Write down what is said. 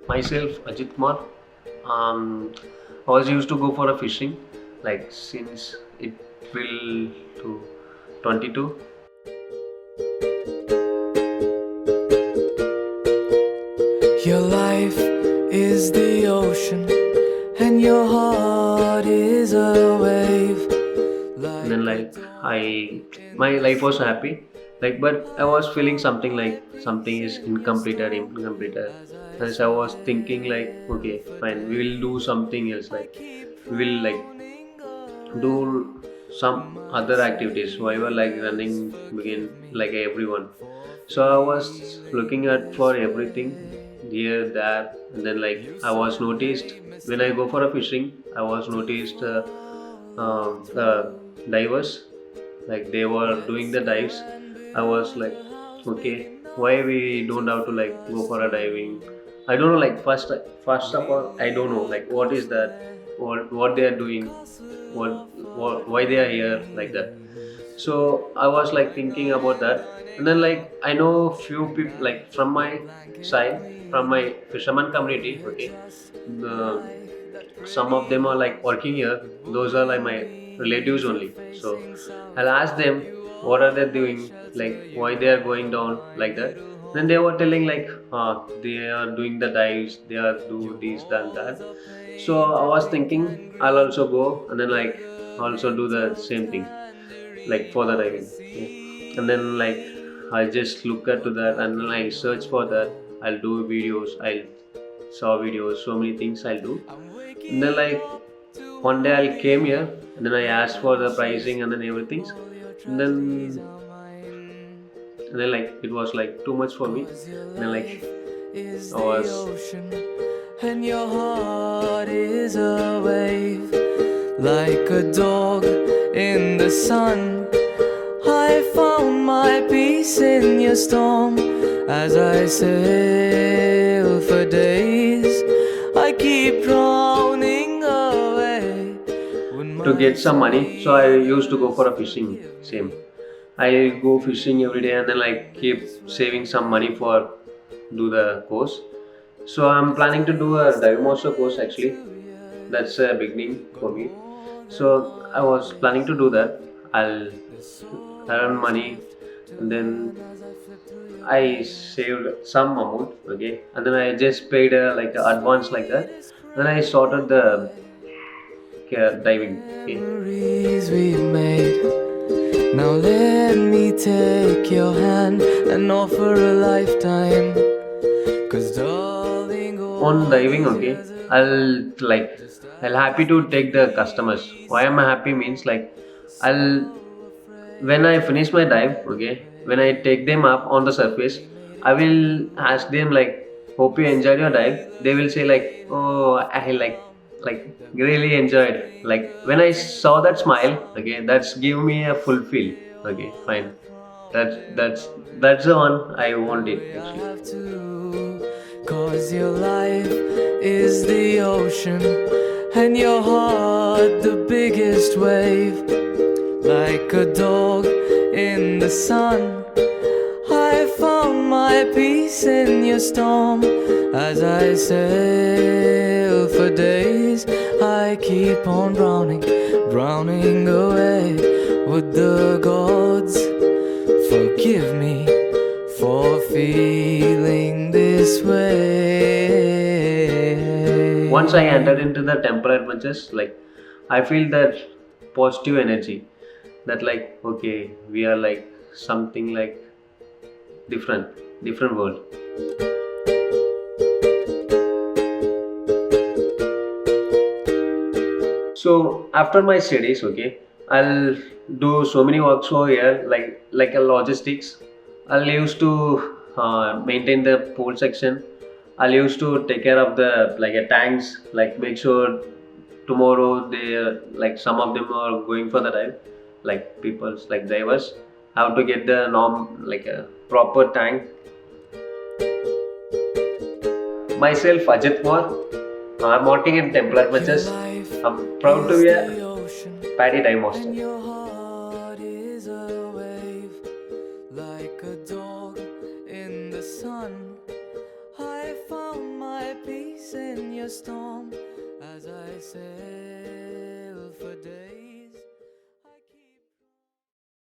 Myself, Ajith Kumar. I was used to go for a fishing, like since April to 22. Your life is the ocean, and your heart is a wave. And then my life was happy, but I was feeling something like something is incomplete or incomplete. As I was thinking okay, fine, we will do something else. We will do some other activities. So I was running begin like everyone. So I was looking at for everything here, there, and then I was noticed when I go for a fishing. I was noticed the divers, they were doing the dives. I was okay, why we don't have to go for a diving? I don't know. First of all, I don't know what is that, what they are doing, why they are here like that. So I was thinking about that, and then I know few people from my side, from my fisherman community. Okay, the, some of them are working here. Those are my relatives only. So I'll ask them what are they doing, why they are going down like that. Then they were telling they are doing the dives, they are do this, that. So I was thinking I'll also go, and then also do the same thing for the diving. Okay. And then I just look at to that, and then I search for that. I'll do videos, I'll saw videos, so many things I'll do. And then one day I came here, and then I asked for the pricing and then everything. And then it was too much for me. And then Is I the was ocean, and your heart is a wave. Like a dog in the sun, I found my peace in your storm. As I sail for days, I keep drowning away. When to my get some money. So I soul used to go for a doesn't fishing. give Same. way. I go fishing every day, and then keep saving some money for do the course. So I'm planning to do a Divemaster course actually. That's a beginning for me. So I was planning to do that. I'll earn money, and then I saved some amount, okay, and then I just paid advance like that. Then I sorted the diving, okay. Memories we've made. Now let me take your hand and offer a lifetime. 'Cause darling, On all diving, these okay, years ago, I'll just a I'll happy to take the customers. Why am I happy means I'll when I finish my dive, okay, when I take them up on the surface, I will ask them hope you enjoyed your dive. They will say oh, I really enjoyed. When I saw that smile, okay, that's give me a full feel. Okay, fine. That's the one I want it I actually. have to, 'cause your life is the ocean, and your heart the biggest wave. Like a dog in the sun, I found my peace in your storm. As I sail for days, I keep on drowning away. Would the gods forgive me for feeling this way? Once I entered into the temple adventures, I feel that positive energy, that okay, we are something different, different world. So after my studies, okay, I'll do so many works over here, a logistics. I'll used to maintain the pool section. I'll used to take care of the a tanks, make sure tomorrow they some of them are going for the dive, people's divers have to get the norm a proper tank. Myself, Ajith Kumar. I'm working in Temple Adventures. I'm proud to be a PADI Divemaster. Your heart is a wave, like a dog in the sun. I found my peace. a storm as I sail for days.